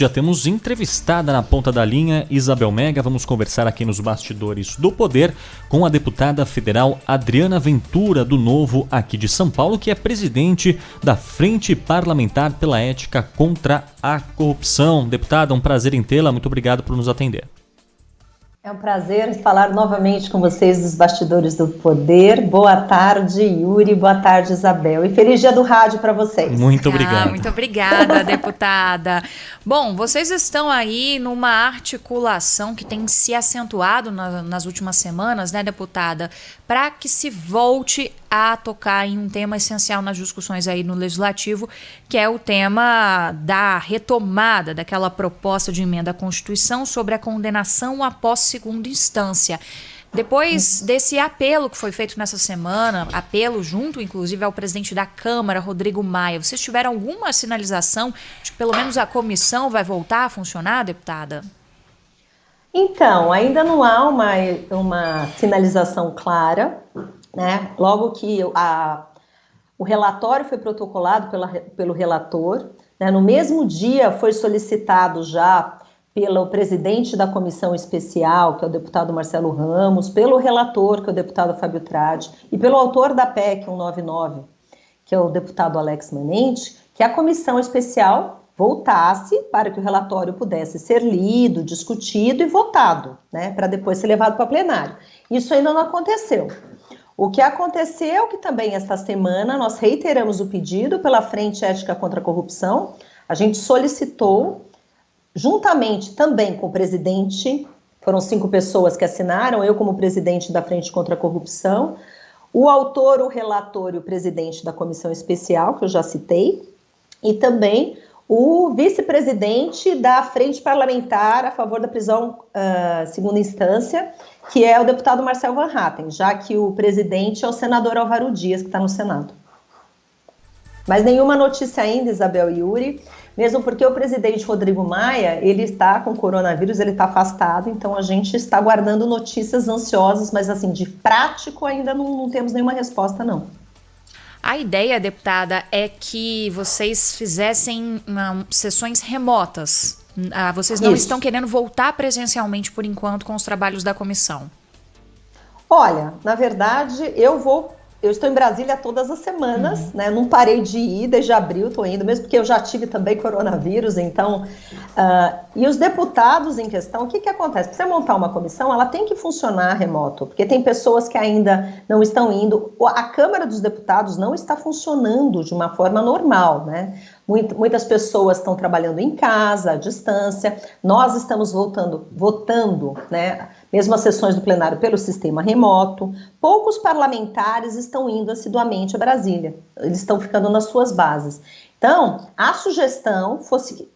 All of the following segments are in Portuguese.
Já temos entrevistada na ponta da linha Isabel Mega. Vamos conversar aqui nos bastidores do Poder com a deputada federal Adriana Ventura, do Novo aqui de São Paulo, que é presidente da Frente Parlamentar pela Ética contra a Corrupção. Deputada, um prazer em tê-la. Muito obrigado por nos atender. É um prazer falar novamente com vocês dos bastidores do Poder. Boa tarde, Yuri. Boa tarde, Isabel. E feliz dia do rádio para vocês. Muito obrigado. Muito obrigada, deputada. Bom, vocês estão aí numa articulação que tem se acentuado nas últimas semanas, né, deputada, para que se volte a tocar em um tema essencial nas discussões aí no Legislativo, que é o tema da retomada daquela proposta de emenda à Constituição sobre a condenação após segunda instância. Depois desse apelo que foi feito nessa semana, apelo junto, inclusive, ao presidente da Câmara, Rodrigo Maia, vocês tiveram alguma sinalização de que pelo menos a comissão vai voltar a funcionar, deputada? Então, ainda não há uma sinalização clara, né? Logo que o relatório foi protocolado pelo relator, né? No mesmo dia foi solicitado já pelo presidente da comissão especial, que é o deputado Marcelo Ramos, pelo relator, que é o deputado Fábio Tradi, e pelo autor da PEC 199, que é o deputado Alex Manente, que a comissão especial voltasse para que o relatório pudesse ser lido, discutido e votado, né, para depois ser levado para plenário. Isso ainda não aconteceu. O que aconteceu que também esta semana nós reiteramos o pedido pela Frente Ética contra a Corrupção, a gente solicitou, juntamente também com o presidente, foram 5 pessoas que assinaram, eu como presidente da Frente contra a Corrupção, o autor, o relator e o presidente da comissão especial, que eu já citei, e também o vice-presidente da Frente Parlamentar a favor da prisão segunda instância, que é o deputado Marcel Van Hatten, já que o presidente é o senador Álvaro Dias, que está no Senado. Mas nenhuma notícia ainda, Isabel e Yuri, mesmo porque o presidente Rodrigo Maia, ele está com coronavírus, ele está afastado, então a gente está aguardando notícias ansiosas, mas assim, de prático ainda não temos nenhuma resposta, não. A ideia, deputada, é que vocês fizessem sessões remotas. Vocês não estão querendo voltar presencialmente por enquanto com os trabalhos da comissão. Olha, na verdade, eu estou em Brasília todas as semanas, né? Não parei de ir desde abril, estou indo, mesmo porque eu já tive também coronavírus, então... e os deputados em questão, o que acontece? Para você montar uma comissão, ela tem que funcionar remoto, porque tem pessoas que ainda não estão indo. A Câmara dos Deputados não está funcionando de uma forma normal, né? Muitas pessoas estão trabalhando em casa, à distância. Nós estamos votando, né, mesmo as sessões do plenário pelo sistema remoto. Poucos parlamentares estão indo assiduamente a Brasília. Eles estão ficando nas suas bases. Então, a sugestão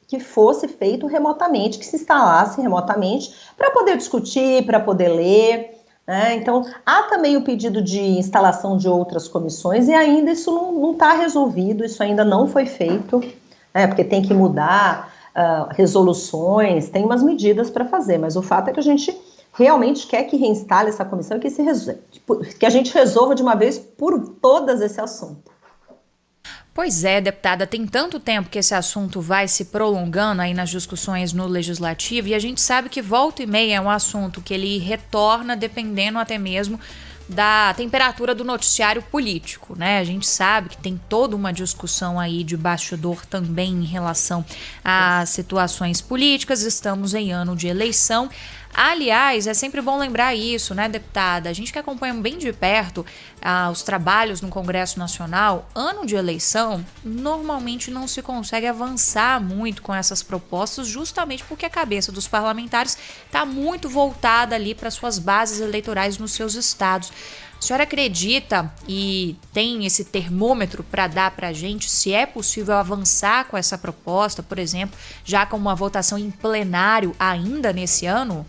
que fosse feito remotamente, que se instalasse remotamente, para poder discutir, para poder ler, né? Então, há também o pedido de instalação de outras comissões e ainda isso não está resolvido, isso ainda não foi feito, né? Porque tem que mudar resoluções, tem umas medidas para fazer, mas o fato é que a gente realmente quer que reinstale essa comissão e que a gente resolva de uma vez por todas esse assunto. Pois é, deputada, tem tanto tempo que esse assunto vai se prolongando aí nas discussões no Legislativo e a gente sabe que volta e meia é um assunto que ele retorna dependendo até mesmo da temperatura do noticiário político, né? A gente sabe que tem toda uma discussão aí de bastidor também em relação a situações políticas, estamos em ano de eleição. Aliás, é sempre bom lembrar isso, né, deputada? A gente que acompanha bem de perto os trabalhos no Congresso Nacional, ano de eleição, normalmente não se consegue avançar muito com essas propostas, justamente porque a cabeça dos parlamentares está muito voltada ali para suas bases eleitorais nos seus estados. A senhora acredita e tem esse termômetro para dar para a gente se é possível avançar com essa proposta, por exemplo, já com uma votação em plenário ainda nesse ano?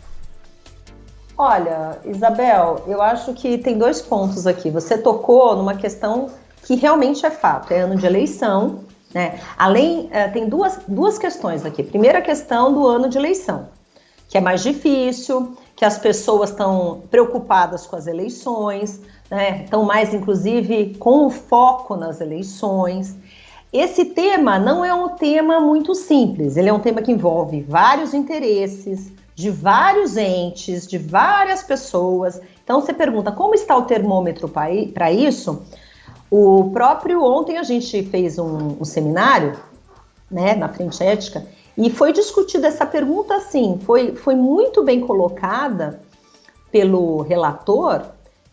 Olha, Isabel, eu acho que tem 2 pontos aqui. Você tocou numa questão que realmente é fato, é ano de eleição, né? Tem duas questões aqui. Primeira questão do ano de eleição, que é mais difícil, que as pessoas estão preocupadas com as eleições, né? Estão mais, inclusive, com o foco nas eleições. esse tema não é um tema muito simples, ele é um tema que envolve vários interesses, de vários entes, de várias pessoas. Então você pergunta, como está o termômetro para isso? Ontem a gente fez um seminário, né, na Frente Ética, e foi discutida essa pergunta assim, foi muito bem colocada pelo relator,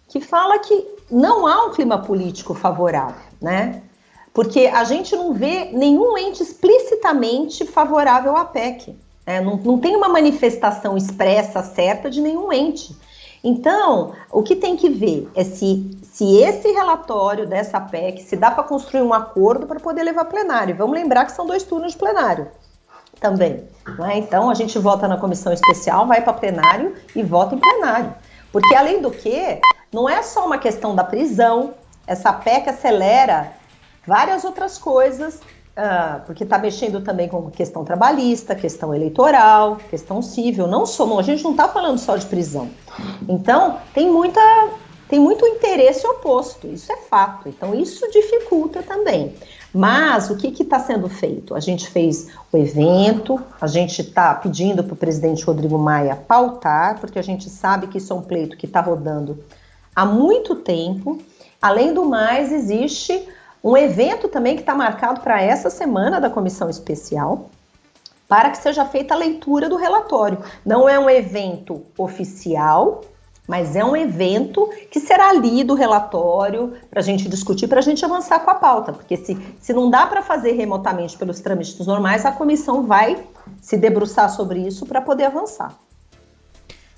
que fala que não há um clima político favorável, né? Porque a gente não vê nenhum ente explicitamente favorável à PEC. Não tem uma manifestação expressa, certa, de nenhum ente. Então, o que tem que ver é se esse relatório dessa PEC, se dá para construir um acordo para poder levar plenário. Vamos lembrar que são 2 turnos de plenário também. Não é? Então, a gente vota na comissão especial, vai para plenário e vota em plenário. Porque, além do que, não é só uma questão da prisão, essa PEC acelera várias outras coisas, porque está mexendo também com questão trabalhista, questão eleitoral, questão civil, a gente não está falando só de prisão. Então, tem muito interesse oposto, isso é fato, então isso dificulta também. Mas o que está sendo feito? A gente fez o evento, a gente está pedindo para o presidente Rodrigo Maia pautar, porque a gente sabe que isso é um pleito que está rodando há muito tempo. Além do mais, existe um evento também que está marcado para essa semana da comissão especial, para que seja feita a leitura do relatório. Não é um evento oficial, mas é um evento que será lido o relatório para a gente discutir, para a gente avançar com a pauta, porque se não dá para fazer remotamente pelos trâmites normais, a comissão vai se debruçar sobre isso para poder avançar.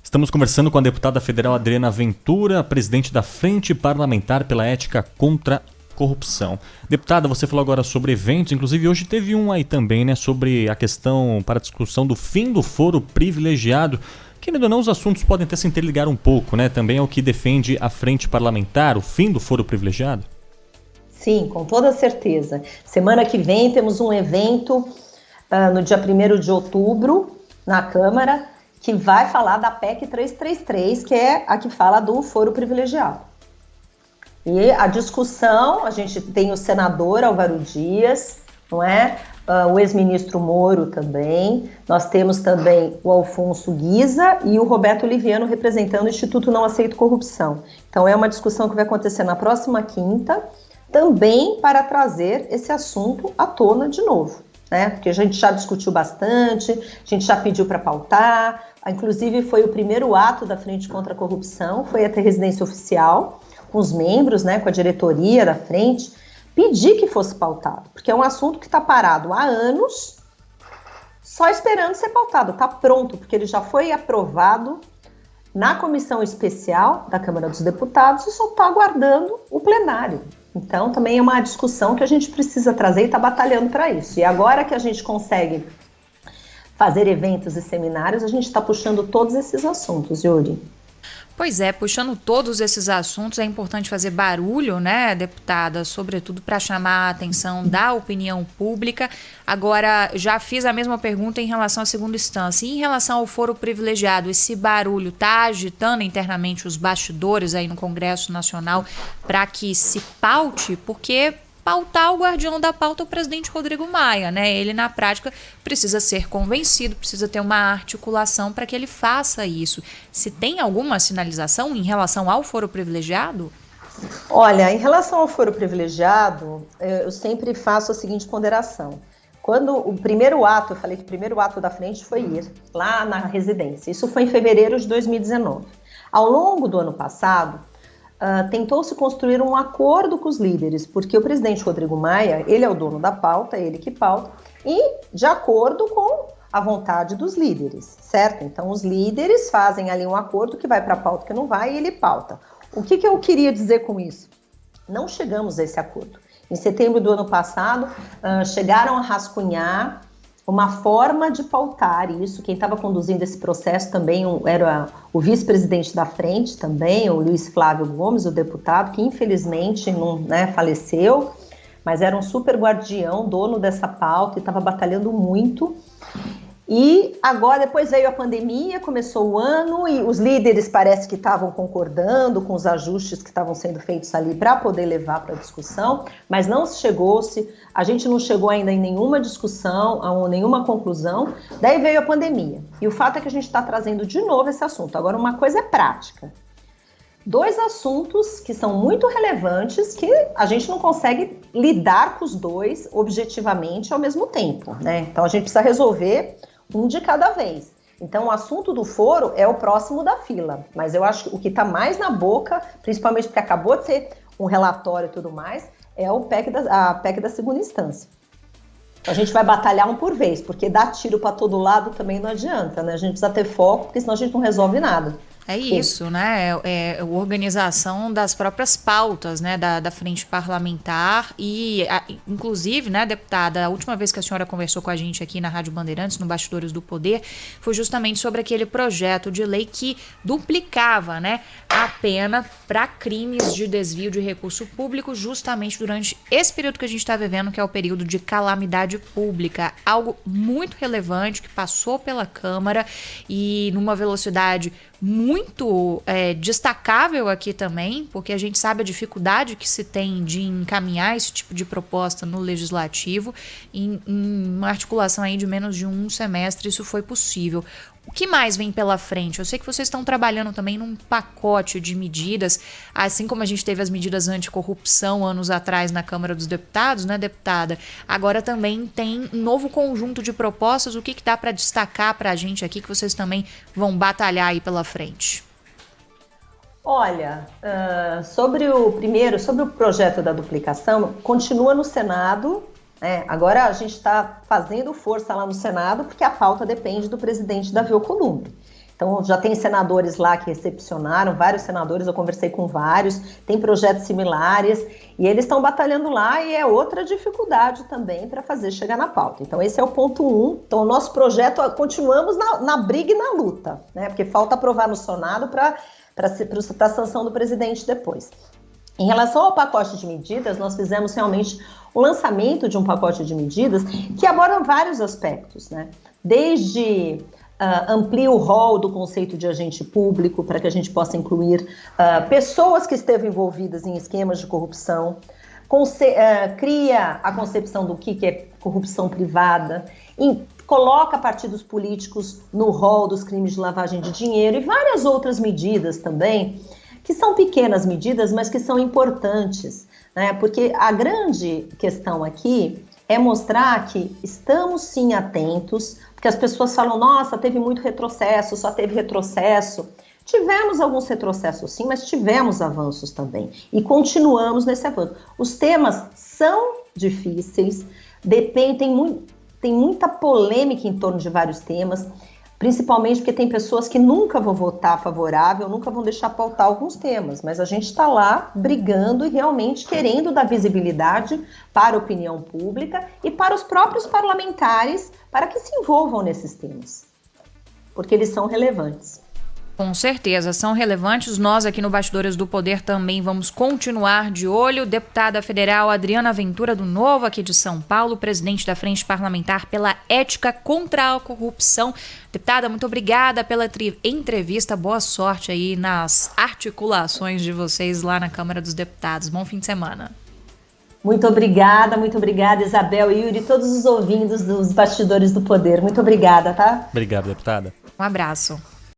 Estamos conversando com a deputada federal Adriana Ventura, presidente da Frente Parlamentar pela Ética contra Corrupção. Deputada, você falou agora sobre eventos, inclusive hoje teve um aí também, né, sobre a questão para discussão do fim do foro privilegiado. Querendo ou não, os assuntos podem até se interligar um pouco, né? Também é o que defende a Frente Parlamentar, o fim do foro privilegiado? Sim, com toda certeza. Semana que vem temos um evento no dia 1º de outubro, na Câmara, que vai falar da PEC 333, que é a que fala do foro privilegiado. E a discussão, a gente tem o senador Álvaro Dias, não é? O ex-ministro Moro também, nós temos também o Alfonso Guisa e o Roberto Oliviano representando o Instituto Não Aceito Corrupção. Então é uma discussão que vai acontecer na próxima quinta, também para trazer esse assunto à tona de novo, né? Porque a gente já discutiu bastante, a gente já pediu para pautar, inclusive foi o primeiro ato da Frente contra a Corrupção, foi até residência oficial, com os membros, né, com a diretoria da frente, pedir que fosse pautado, porque é um assunto que está parado há anos, só esperando ser pautado, está pronto, porque ele já foi aprovado na comissão especial da Câmara dos Deputados e só está aguardando o plenário. Então, também é uma discussão que a gente precisa trazer e está batalhando para isso. E agora que a gente consegue fazer eventos e seminários, a gente está puxando todos esses assuntos, Yuri. Pois é, puxando todos esses assuntos, é importante fazer barulho, né, deputada? Sobretudo para chamar a atenção da opinião pública. Agora, já fiz a mesma pergunta em relação à segunda instância. E em relação ao foro privilegiado, esse barulho está agitando internamente os bastidores aí no Congresso Nacional para que se paute? Porque pautar o guardião da pauta é o presidente Rodrigo Maia, né? Ele, na prática, precisa ser convencido, precisa ter uma articulação para que ele faça isso. Se tem alguma sinalização em relação ao foro privilegiado? Olha, em relação ao foro privilegiado, eu sempre faço a seguinte ponderação. Quando o primeiro ato, eu falei que o primeiro ato da frente foi ir lá na residência. Isso foi em fevereiro de 2019. Ao longo do ano passado, tentou-se construir um acordo com os líderes, porque o presidente Rodrigo Maia, ele é o dono da pauta, ele que pauta, e de acordo com a vontade dos líderes, certo? Então, os líderes fazem ali um acordo que vai para a pauta, que não vai, e ele pauta. O que eu queria dizer com isso? Não chegamos a esse acordo. Em setembro do ano passado, chegaram a rascunhar uma forma de pautar isso. Quem estava conduzindo esse processo também era o vice-presidente da frente também, o Luiz Flávio Gomes, o deputado, que infelizmente não, né, faleceu, mas era um super guardião, dono dessa pauta e estava batalhando muito. E agora, depois veio a pandemia, começou o ano e os líderes parece que estavam concordando com os ajustes que estavam sendo feitos ali para poder levar para a discussão, mas a gente não chegou ainda em nenhuma discussão, a nenhuma conclusão, daí veio a pandemia. E o fato é que a gente está trazendo de novo esse assunto. Agora, uma coisa é prática. 2 assuntos que são muito relevantes, que a gente não consegue lidar com os dois objetivamente ao mesmo tempo, né? Então a gente precisa resolver um de cada vez. Então o assunto do foro é o próximo da fila, mas eu acho que o que está mais na boca, principalmente porque acabou de ser um relatório e tudo mais, é a PEC da segunda instância. A gente vai batalhar um por vez, porque dar tiro para todo lado também não adianta, né? A gente precisa ter foco, porque senão a gente não resolve nada. É isso, né? É a organização das próprias pautas, né, da frente parlamentar e, inclusive, né, deputada, a última vez que a senhora conversou com a gente aqui na Rádio Bandeirantes, no Bastidores do Poder, foi justamente sobre aquele projeto de lei que duplicava, né, a pena para crimes de desvio de recurso público justamente durante esse período que a gente está vivendo, que é o período de calamidade pública. Algo muito relevante que passou pela Câmara e numa velocidade muito destacável aqui também, porque a gente sabe a dificuldade que se tem de encaminhar esse tipo de proposta no Legislativo. Em uma articulação aí de menos de um semestre, isso foi possível. O que mais vem pela frente? Eu sei que vocês estão trabalhando também num pacote de medidas, assim como a gente teve as medidas anticorrupção anos atrás na Câmara dos Deputados, né, deputada? Agora também tem um novo conjunto de propostas. O que dá para destacar para a gente aqui que vocês também vão batalhar aí pela frente? Olha, sobre o projeto da duplicação, continua no Senado. Agora a gente está fazendo força lá no Senado porque a pauta depende do presidente Davi Alcolumbre. Então já tem senadores lá que recepcionaram, vários senadores, eu conversei com vários, tem projetos similares e eles estão batalhando lá e é outra dificuldade também para fazer chegar na pauta. Então esse é o ponto 1. Então o nosso projeto, continuamos na briga e na luta, né? Porque falta aprovar no Senado para a sanção do presidente depois. Em relação ao pacote de medidas, nós fizemos realmente o lançamento de um pacote de medidas que abordam vários aspectos, né? Desde amplia o rol do conceito de agente público para que a gente possa incluir pessoas que estejam envolvidas em esquemas de corrupção, cria a concepção do que é corrupção privada, coloca partidos políticos no rol dos crimes de lavagem de dinheiro e várias outras medidas também, que são pequenas medidas, mas que são importantes, né? Porque a grande questão aqui é mostrar que estamos sim atentos, porque as pessoas falam, nossa, teve muito retrocesso, só teve retrocesso. Tivemos alguns retrocessos sim, mas tivemos avanços também e continuamos nesse avanço. Os temas são difíceis, tem muita polêmica em torno de vários temas, principalmente porque tem pessoas que nunca vão votar favorável, nunca vão deixar pautar alguns temas, mas a gente está lá brigando e realmente querendo dar visibilidade para a opinião pública e para os próprios parlamentares para que se envolvam nesses temas, porque eles são relevantes. Com certeza, são relevantes. Nós aqui no Bastidores do Poder também vamos continuar de olho. Deputada federal Adriana Ventura do Novo, aqui de São Paulo, presidente da Frente Parlamentar pela Ética contra a Corrupção. Deputada, muito obrigada pela entrevista. Boa sorte aí nas articulações de vocês lá na Câmara dos Deputados. Bom fim de semana. Muito obrigada, Isabel e Yuri, todos os ouvintes dos Bastidores do Poder. Muito obrigada, tá? Obrigado, deputada. Um abraço.